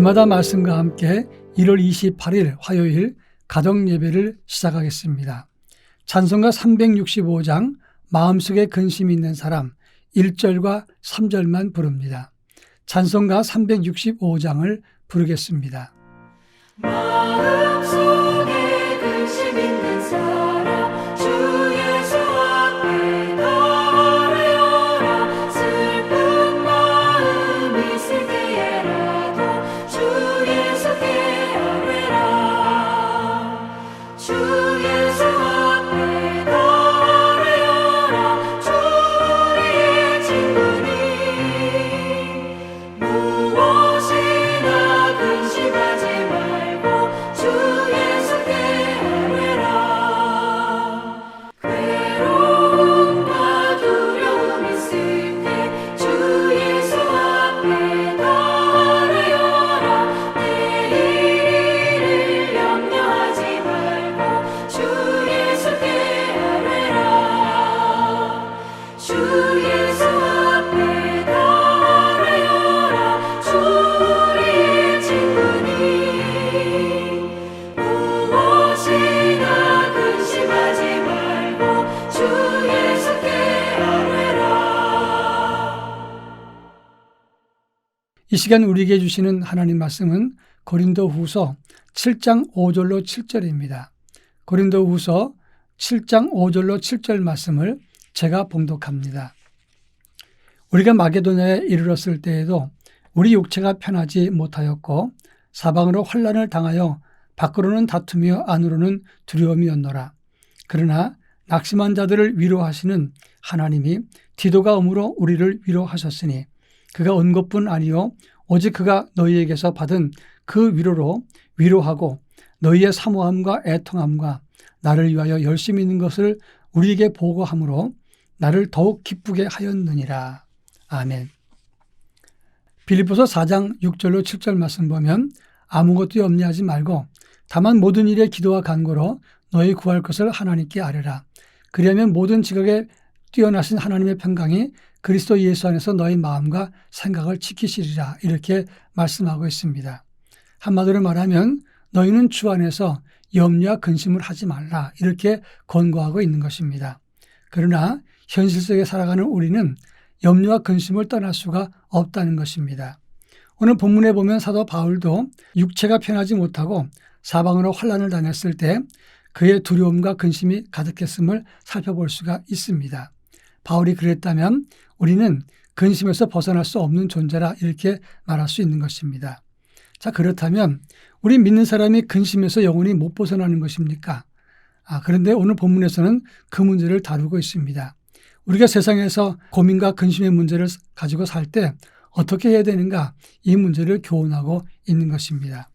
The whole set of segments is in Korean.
주마다 말씀과 함께 1월 28일 화요일 가정예배를 시작하겠습니다. 찬송가 365장 마음속에 근심이 있는 사람 1절과 3절만 부릅니다. 찬송가 365장을 부르겠습니다. 마음속에 근심 있는 사람 주 예수 앞에 달려라. 슬픈 마음 있을 때에라도 주 예수께 아뢰라. 주 예수 앞에 달려라. 주 우리의 친구니 무엇이나 근심하지 말고 주 예수께 아뢰라. 괴로움과 두려움 있을 때 주 예수 앞에 달려라. 내일을 염려하지 말고 주 예수께 아뢰라. 주 예수 앞에 달려라. 주 우리의 친구니 무엇이나 근심하지 말고 주 예수께 아뢰라. 이 시간 우리에게 주시는 하나님 말씀은 고린도후서 7장 5절로 7절입니다. 고린도후서 7장 5절로 7절 말씀을 제가 봉독합니다. 우리가 마게도냐에 이르렀을 때에도 우리 육체가 편하지 못하였고 사방으로 환난을 당하여 밖으로는 다투며 안으로는 두려움이었노라. 그러나 낙심한 자들을 위로하시는 하나님이 디도가 오므로 우리를 위로하셨으니 그가 온 것뿐 아니요 오직 그가 너희에게서 받은 그 위로로 위로하고 너희의 사모함과 애통함과 나를 위하여 열심히 있는 것을 우리에게 보고함으로 나를 더욱 기쁘게 하였느니라. 아멘. 빌립보서 4장 6절로 7절 말씀 보면 아무것도 염려하지 말고 다만 모든 일에 기도와 간구로 너희 구할 것을 하나님께 아뢰라. 그리하면 모든 지각에 뛰어나신 하나님의 평강이 그리스도 예수 안에서 너희 마음과 생각을 지키시리라. 이렇게 말씀하고 있습니다. 한마디로 말하면 너희는 주 안에서 염려와 근심을 하지 말라. 이렇게 권고하고 있는 것입니다. 그러나 현실 속에 살아가는 우리는 염려와 근심을 떠날 수가 없다는 것입니다. 오늘 본문에 보면 사도 바울도 육체가 편하지 못하고 사방으로 환난을 당했을 때 그의 두려움과 근심이 가득했음을 살펴볼 수가 있습니다. 바울이 그랬다면 우리는 근심에서 벗어날 수 없는 존재라 이렇게 말할 수 있는 것입니다. 자, 그렇다면 우리 믿는 사람이 근심에서 영원히 못 벗어나는 것입니까? 그런데 오늘 본문에서는 그 문제를 다루고 있습니다. 우리가 세상에서 고민과 근심의 문제를 가지고 살 때 어떻게 해야 되는가, 이 문제를 교훈하고 있는 것입니다.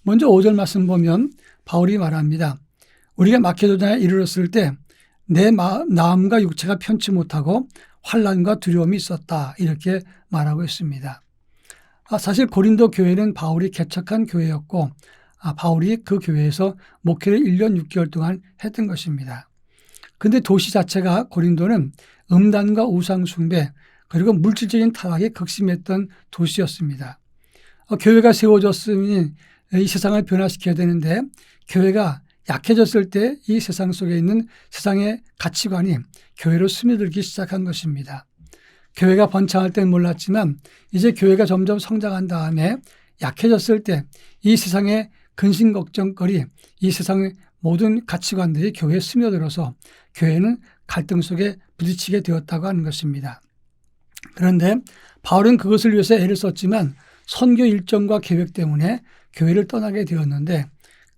먼저 5절 말씀 보면 바울이 말합니다. 우리가 마케도냐에 이르렀을 때 내 마음과 육체가 편치 못하고 환난과 두려움이 있었다. 이렇게 말하고 있습니다. 사실 고린도 교회는 바울이 개척한 교회였고 바울이 그 교회에서 목회를 1년 6개월 동안 했던 것입니다. 그런데 도시 자체가 고린도는 음란과 우상 숭배 그리고 물질적인 타락이 극심했던 도시였습니다. 교회가 세워졌으니 이 세상을 변화시켜야 되는데 교회가 약해졌을 때 이 세상 속에 있는 세상의 가치관이 교회로 스며들기 시작한 것입니다. 교회가 번창할 때는 몰랐지만 이제 교회가 점점 성장한 다음에 약해졌을 때 이 세상의 근심 걱정거리, 이 세상의 모든 가치관들이 교회에 스며들어서 교회는 갈등 속에 부딪히게 되었다고 하는 것입니다. 그런데 바울은 그것을 위해서 애를 썼지만 선교 일정과 계획 때문에 교회를 떠나게 되었는데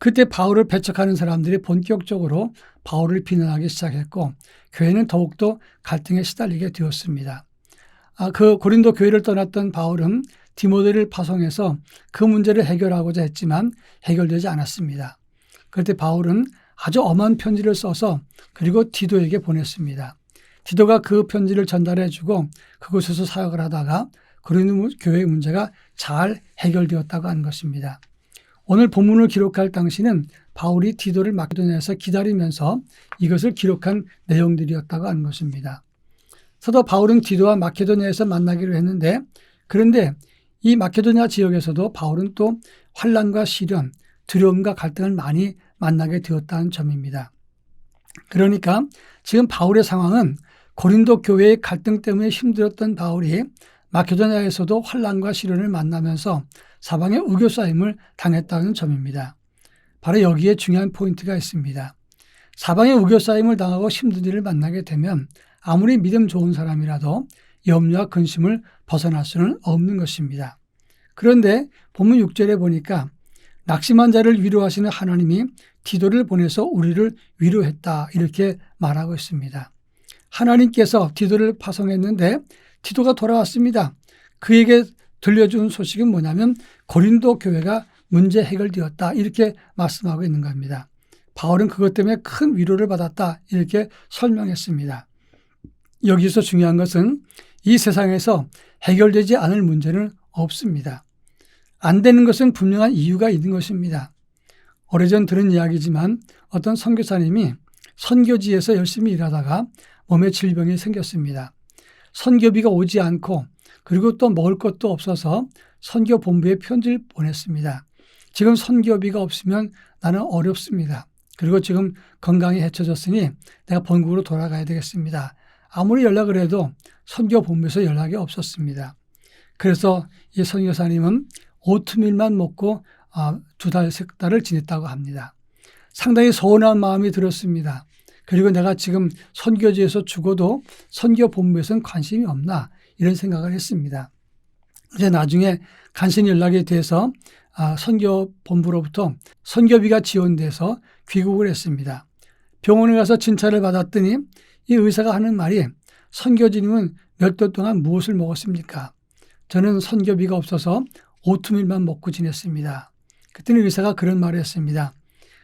그때 바울을 배척하는 사람들이 본격적으로 바울을 비난하기 시작했고 교회는 더욱더 갈등에 시달리게 되었습니다. 그 고린도 교회를 떠났던 바울은 디모데를 파송해서 그 문제를 해결하고자 했지만 해결되지 않았습니다. 그때 바울은 아주 엄한 편지를 써서 그리고 디도에게 보냈습니다. 디도가 그 편지를 전달해주고 그곳에서 사역을 하다가 고린도 교회의 문제가 잘 해결되었다고 하는 것입니다. 오늘 본문을 기록할 당시는 바울이 디도를 마케도냐에서 기다리면서 이것을 기록한 내용들이었다고 하는 것입니다. 사도 바울은 디도와 마케도냐에서 만나기로 했는데 그런데 이 마케도니아 지역에서도 바울은 또 환난과 시련, 두려움과 갈등을 많이 만나게 되었다는 점입니다. 그러니까 지금 바울의 상황은 고린도 교회의 갈등 때문에 힘들었던 바울이 마케도니아에서도 환난과 시련을 만나면서 사방의 우겨싸임을 당했다는 점입니다. 바로 여기에 중요한 포인트가 있습니다. 사방의 우겨싸임을 당하고 힘든 일을 만나게 되면 아무리 믿음 좋은 사람이라도 염려와 근심을 벗어날 수는 없는 것입니다. 그런데 본문 6절에 보니까 낙심한 자를 위로하시는 하나님이 디도를 보내서 우리를 위로했다 이렇게 말하고 있습니다. 하나님께서 디도를 파송했는데 디도가 돌아왔습니다. 그에게 들려준 소식은 뭐냐면 고린도 교회가 문제 해결되었다 이렇게 말씀하고 있는 겁니다. 바울은 그것 때문에 큰 위로를 받았다 이렇게 설명했습니다. 여기서 중요한 것은 이 세상에서 해결되지 않을 문제는 없습니다. 안 되는 것은 분명한 이유가 있는 것입니다. 오래전 들은 이야기지만 어떤 선교사님이 선교지에서 열심히 일하다가 몸에 질병이 생겼습니다. 선교비가 오지 않고 그리고 또 먹을 것도 없어서 선교본부에 편지를 보냈습니다. 지금 선교비가 없으면 나는 어렵습니다. 그리고 지금 건강이 해쳐졌으니 내가 본국으로 돌아가야 되겠습니다. 아무리 연락을 해도 선교본부에서 연락이 없었습니다. 그래서 이 선교사님은 오트밀만 먹고 2달, 3달을 지냈다고 합니다. 상당히 서운한 마음이 들었습니다. 그리고 내가 지금 선교지에서 죽어도 선교본부에서는 관심이 없나 이런 생각을 했습니다. 이제 나중에 간신히 연락이 돼서 선교본부로부터 선교비가 지원돼서 귀국을 했습니다. 병원에 가서 진찰을 받았더니 이 의사가 하는 말이 선교지님은 몇 달 동안 무엇을 먹었습니까? 저는 선교비가 없어서 오트밀만 먹고 지냈습니다. 그때는 의사가 그런 말을 했습니다.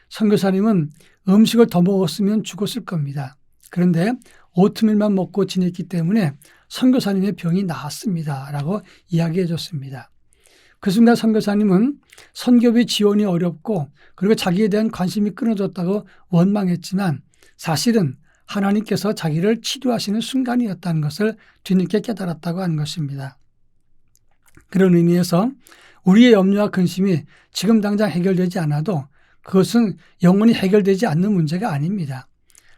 선교사님은 음식을 더 먹었으면 죽었을 겁니다. 그런데 오트밀만 먹고 지냈기 때문에 선교사님의 병이 나았습니다. 라고 이야기해 줬습니다. 그 순간 선교사님은 선교비 지원이 어렵고 그리고 자기에 대한 관심이 끊어졌다고 원망했지만 사실은 하나님께서 자기를 치료하시는 순간이었다는 것을 뒤늦게 깨달았다고 하는 것입니다. 그런 의미에서 우리의 염려와 근심이 지금 당장 해결되지 않아도 그것은 영원히 해결되지 않는 문제가 아닙니다.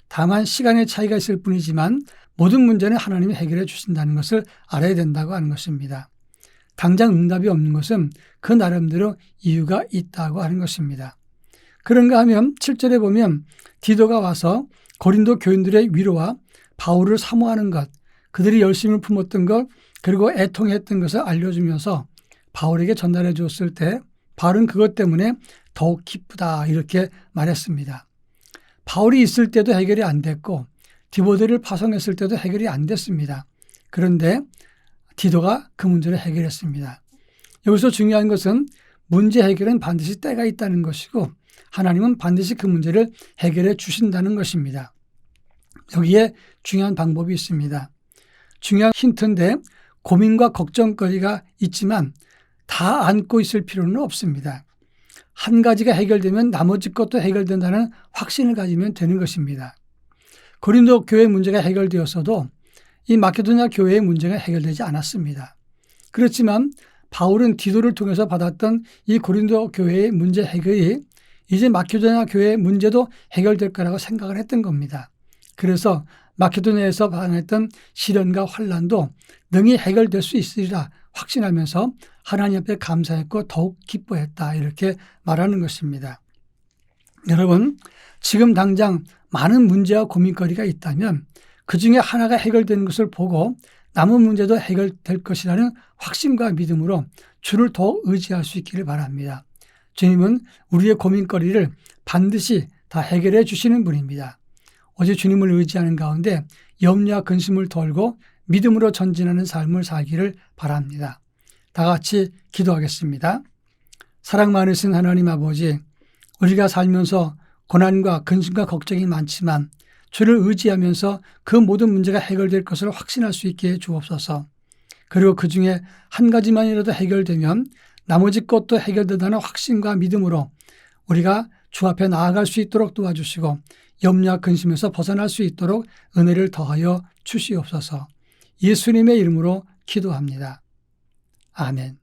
다만 시간의 차이가 있을 뿐이지만 모든 문제는 하나님이 해결해 주신다는 것을 알아야 된다고 하는 것입니다. 당장 응답이 없는 것은 그 나름대로 이유가 있다고 하는 것입니다. 그런가 하면 7절에 보면 디도가 와서 고린도 교인들의 위로와 바울을 사모하는 것, 그들이 열심을 품었던 것, 그리고 애통했던 것을 알려주면서 바울에게 전달해 줬을 때 바울은 그것 때문에 더욱 기쁘다 이렇게 말했습니다. 바울이 있을 때도 해결이 안 됐고 디모데를 파송했을 때도 해결이 안 됐습니다. 그런데 디도가 그 문제를 해결했습니다. 여기서 중요한 것은 문제 해결은 반드시 때가 있다는 것이고 하나님은 반드시 그 문제를 해결해 주신다는 것입니다. 여기에 중요한 방법이 있습니다. 중요한 힌트인데 고민과 걱정거리가 있지만 다 안고 있을 필요는 없습니다. 한 가지가 해결되면 나머지 것도 해결된다는 확신을 가지면 되는 것입니다. 고린도 교회 문제가 해결되었어도 이 마케도니아 교회의 문제가 해결되지 않았습니다. 그렇지만 바울은 디도를 통해서 받았던 이 고린도 교회의 문제 해결이 이제 마케도니아 교회의 문제도 해결될 거라고 생각을 했던 겁니다. 그래서 마케도니아에서 당했던 시련과 환난도 능히 해결될 수 있으리라 확신하면서 하나님 앞에 감사했고 더욱 기뻐했다 이렇게 말하는 것입니다. 여러분, 지금 당장 많은 문제와 고민거리가 있다면 그중에 하나가 해결되는 것을 보고 남은 문제도 해결될 것이라는 확신과 믿음으로 주를 더욱 의지할 수 있기를 바랍니다. 주님은 우리의 고민거리를 반드시 다 해결해 주시는 분입니다. 오직 주님을 의지하는 가운데 염려와 근심을 덜고 믿음으로 전진하는 삶을 살기를 바랍니다. 다 같이 기도하겠습니다. 사랑 많으신 하나님 아버지, 우리가 살면서 고난과 근심과 걱정이 많지만 주를 의지하면서 그 모든 문제가 해결될 것을 확신할 수 있게 해 주옵소서. 그리고 그 중에 한 가지만이라도 해결되면 나머지 것도 해결된다는 확신과 믿음으로 우리가 주 앞에 나아갈 수 있도록 도와주시고 염려와 근심에서 벗어날 수 있도록 은혜를 더하여 주시옵소서. 예수님의 이름으로 기도합니다. 아멘.